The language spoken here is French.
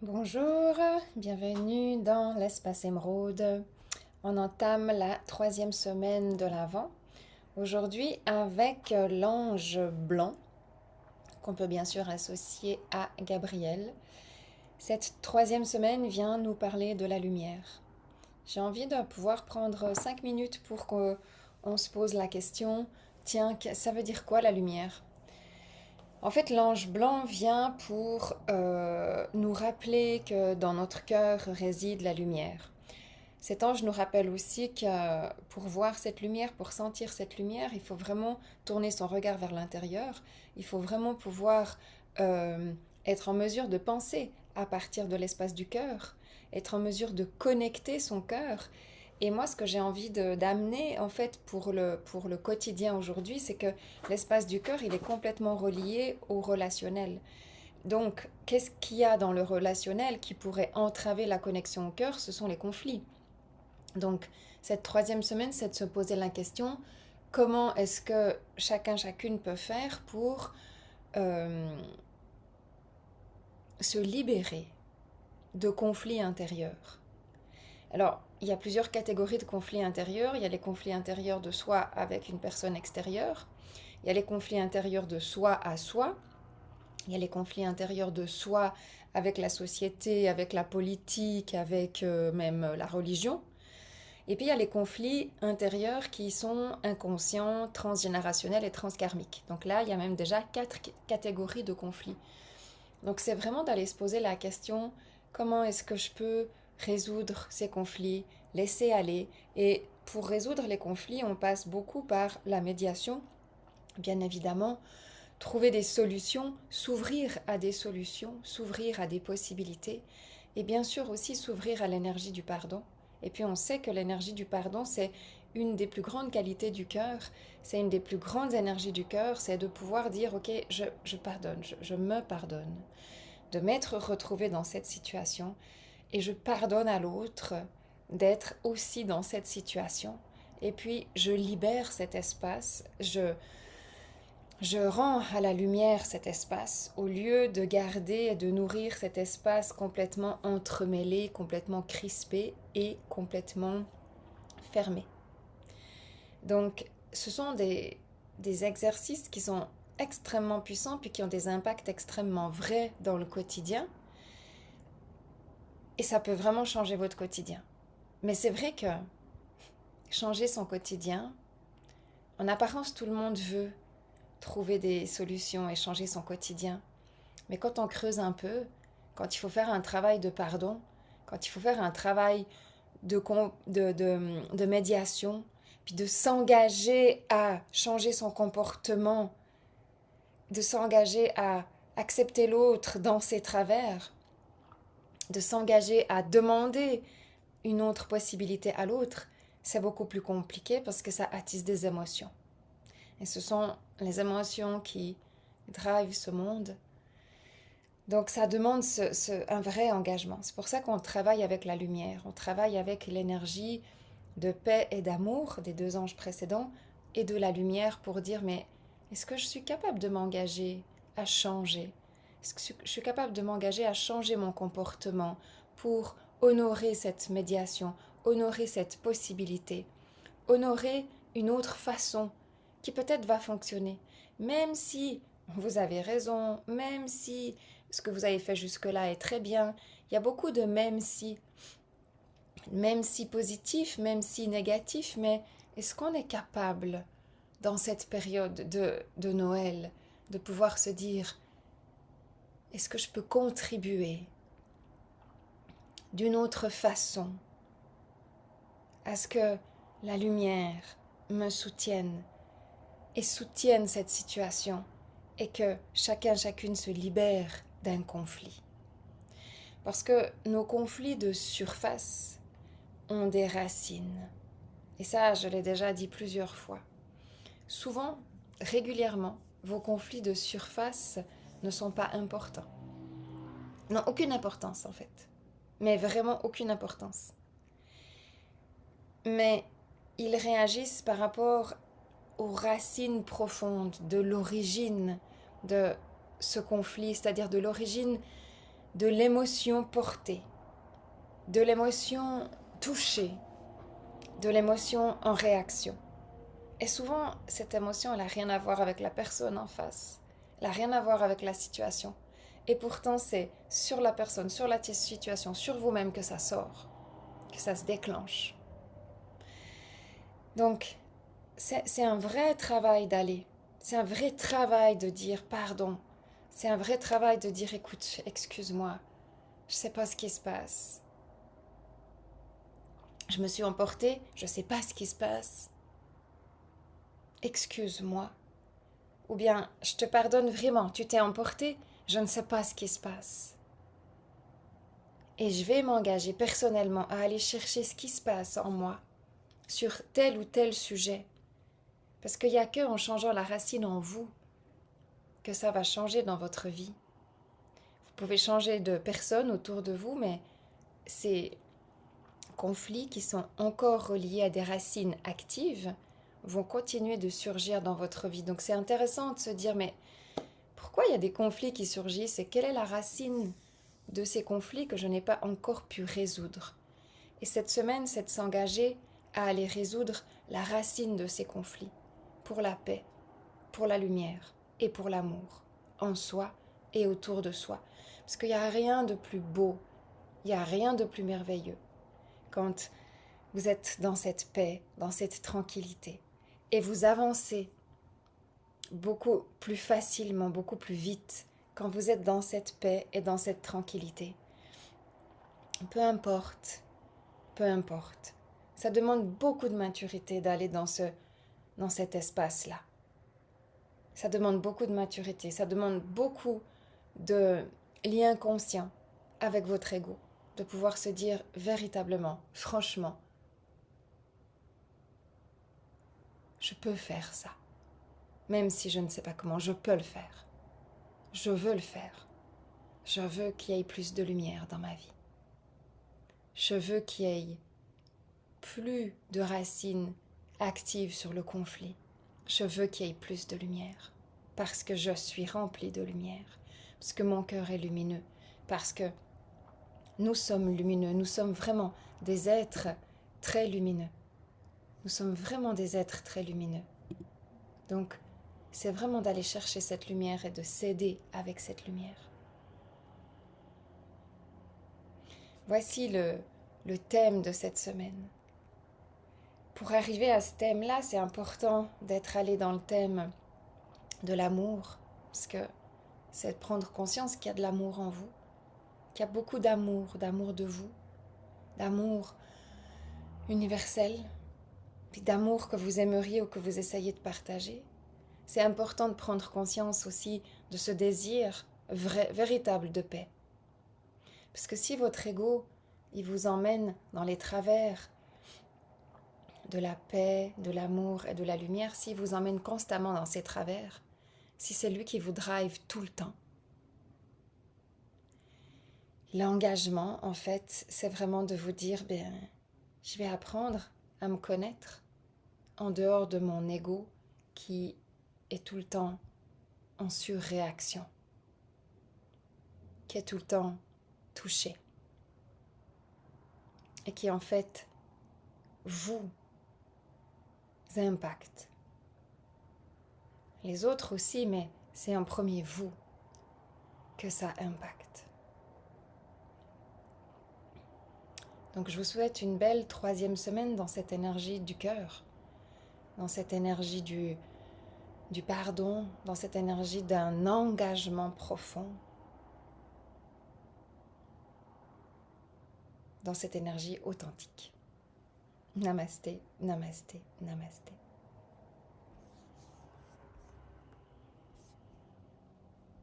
Bonjour, bienvenue dans l'espace émeraude. On entame la 3e semaine de l'Avent. Aujourd'hui avec l'ange blanc, qu'on peut bien sûr associer à Gabriel. Cette 3e semaine vient nous parler de la lumière. J'ai envie de pouvoir prendre 5 minutes pour qu'on se pose la question, tiens, ça veut dire quoi la lumière? En fait, l'ange blanc vient pour nous rappeler que dans notre cœur réside la lumière. Cet ange nous rappelle aussi que pour voir cette lumière, pour sentir cette lumière, il faut vraiment tourner son regard vers l'intérieur. Il faut vraiment pouvoir euh, être en mesure de penser à partir de l'espace du cœur, être en mesure de connecter son cœur. Et moi, ce que j'ai envie d'amener, en fait, pour le quotidien aujourd'hui, c'est que l'espace du cœur, il est complètement relié au relationnel. Donc, qu'est-ce qu'il y a dans le relationnel qui pourrait entraver la connexion au cœur? Ce sont les conflits. Donc, cette 3e semaine, c'est de se poser la question, comment est-ce que chacune peut faire pour euh, se libérer de conflits intérieurs? Alors, il y a plusieurs catégories de conflits intérieurs. Il y a les conflits intérieurs de soi avec une personne extérieure. Il y a les conflits intérieurs de soi à soi. Il y a les conflits intérieurs de soi avec la société, avec la politique, avec même la religion. Et puis il y a les conflits intérieurs qui sont inconscients, transgénérationnels et transkarmiques. Donc là, il y a même déjà 4 catégories de conflits. Donc c'est vraiment d'aller se poser la question, comment est-ce que je peux résoudre ces conflits, laisser aller. Et pour résoudre les conflits, on passe beaucoup par la médiation, bien évidemment, trouver des solutions, s'ouvrir à des solutions, s'ouvrir à des possibilités, et bien sûr aussi s'ouvrir à l'énergie du pardon. Et puis on sait que l'énergie du pardon, c'est une des plus grandes qualités du cœur, c'est une des plus grandes énergies du cœur, c'est de pouvoir dire, ok, je pardonne, je me pardonne, de m'être retrouvé dans cette situation, et je pardonne à l'autre d'être aussi dans cette situation. Et puis je libère cet espace, je rends à la lumière cet espace au lieu de garder et de nourrir cet espace complètement entremêlé, complètement crispé et complètement fermé. Donc, ce sont des exercices qui sont extrêmement puissants puis qui ont des impacts extrêmement vrais dans le quotidien et ça peut vraiment changer votre quotidien. Mais c'est vrai que changer son quotidien, en apparence tout le monde veut trouver des solutions et changer son quotidien. Mais quand on creuse un peu, quand il faut faire un travail de pardon, quand il faut faire un travail de médiation, puis de s'engager à changer son comportement, de s'engager à accepter l'autre dans ses travers, de s'engager à demander une autre possibilité à l'autre, c'est beaucoup plus compliqué parce que ça attise des émotions. Et ce sont les émotions qui drivent ce monde. Donc ça demande un vrai engagement. C'est pour ça qu'on travaille avec la lumière, on travaille avec l'énergie de paix et d'amour des 2 anges précédents et de la lumière pour dire mais est-ce que je suis capable de m'engager à changer? Est-ce que je suis capable de m'engager à changer mon comportement pour honorer cette médiation, honorer cette possibilité, honorer une autre façon qui peut-être va fonctionner, même si vous avez raison, même si ce que vous avez fait jusque-là est très bien, il y a beaucoup de même si positif, même si négatif, mais est-ce qu'on est capable, dans cette période de Noël, de pouvoir se dire, est-ce que je peux contribuer d'une autre façon à ce que la lumière me soutienne et soutienne cette situation et que chacune se libère d'un conflit. Parce que nos conflits de surface ont des racines. Et ça, je l'ai déjà dit plusieurs fois. Souvent, régulièrement, vos conflits de surface ne sont pas importants. N'ont aucune importance en fait. Mais vraiment aucune importance. Mais ils réagissent par rapport aux racines profondes de l'origine de ce conflit, c'est-à-dire de l'origine de l'émotion portée, de l'émotion touchée, de l'émotion en réaction. Et souvent, cette émotion, elle n'a rien à voir avec la personne en face. Elle n'a rien à voir avec la situation. Et pourtant, c'est sur la personne, sur la situation, sur vous-même que ça sort, que ça se déclenche. Donc, c'est un vrai travail d'aller. C'est un vrai travail de dire pardon. C'est un vrai travail de dire écoute, excuse-moi, je ne sais pas ce qui se passe. Je me suis emportée, je ne sais pas ce qui se passe. Excuse-moi. Ou bien, je te pardonne vraiment, tu t'es emporté, je ne sais pas ce qui se passe. Et je vais m'engager personnellement à aller chercher ce qui se passe en moi sur tel ou tel sujet. Parce qu'il n'y a qu'en changeant la racine en vous que ça va changer dans votre vie. Vous pouvez changer de personne autour de vous, mais ces conflits qui sont encore reliés à des racines actives vont continuer de surgir dans votre vie. Donc c'est intéressant de se dire, mais pourquoi il y a des conflits qui surgissent et quelle est la racine de ces conflits que je n'ai pas encore pu résoudre? Et cette semaine, c'est de s'engager à aller résoudre la racine de ces conflits, pour la paix, pour la lumière et pour l'amour, en soi et autour de soi. Parce qu'il n'y a rien de plus beau, il n'y a rien de plus merveilleux quand vous êtes dans cette paix, dans cette tranquillité, et vous avancez beaucoup plus facilement, beaucoup plus vite quand vous êtes dans cette paix et dans cette tranquillité. Peu importe, peu importe. Ça demande beaucoup de maturité d'aller dans cet espace-là. Ça demande beaucoup de maturité, ça demande beaucoup de lien conscient avec votre ego, de pouvoir se dire véritablement, franchement, je peux faire ça. Même si je ne sais pas comment, je peux le faire. Je veux le faire. Je veux qu'il y ait plus de lumière dans ma vie. Je veux qu'il y ait plus de racines actives sur le conflit. Je veux qu'il y ait plus de lumière. Parce que je suis remplie de lumière. Parce que mon cœur est lumineux. Parce que nous sommes lumineux. Nous sommes vraiment des êtres très lumineux. Nous sommes vraiment des êtres très lumineux. Donc, c'est vraiment d'aller chercher cette lumière et de s'aider avec cette lumière. Voici le thème de cette semaine. Pour arriver à ce thème-là, c'est important d'être allé dans le thème de l'amour, parce que c'est de prendre conscience qu'il y a de l'amour en vous, qu'il y a beaucoup d'amour de vous, d'amour universel, puis d'amour que vous aimeriez ou que vous essayez de partager. C'est important de prendre conscience aussi de ce désir véritable de paix. Parce que si votre ego, il vous emmène dans les travers de la paix, de l'amour et de la lumière, s'il vous emmène constamment dans ces travers, si c'est lui qui vous drive tout le temps, l'engagement, en fait, c'est vraiment de vous dire, je vais apprendre à me connaître en dehors de mon ego qui est tout le temps en surréaction, qui est tout le temps touché et qui en fait vous impacte. Les autres aussi, mais c'est en premier vous que ça impacte. Donc je vous souhaite une belle 3e semaine dans cette énergie du cœur, dans cette énergie du pardon, dans cette énergie d'un engagement profond, dans cette énergie authentique. Namasté, namasté, namasté.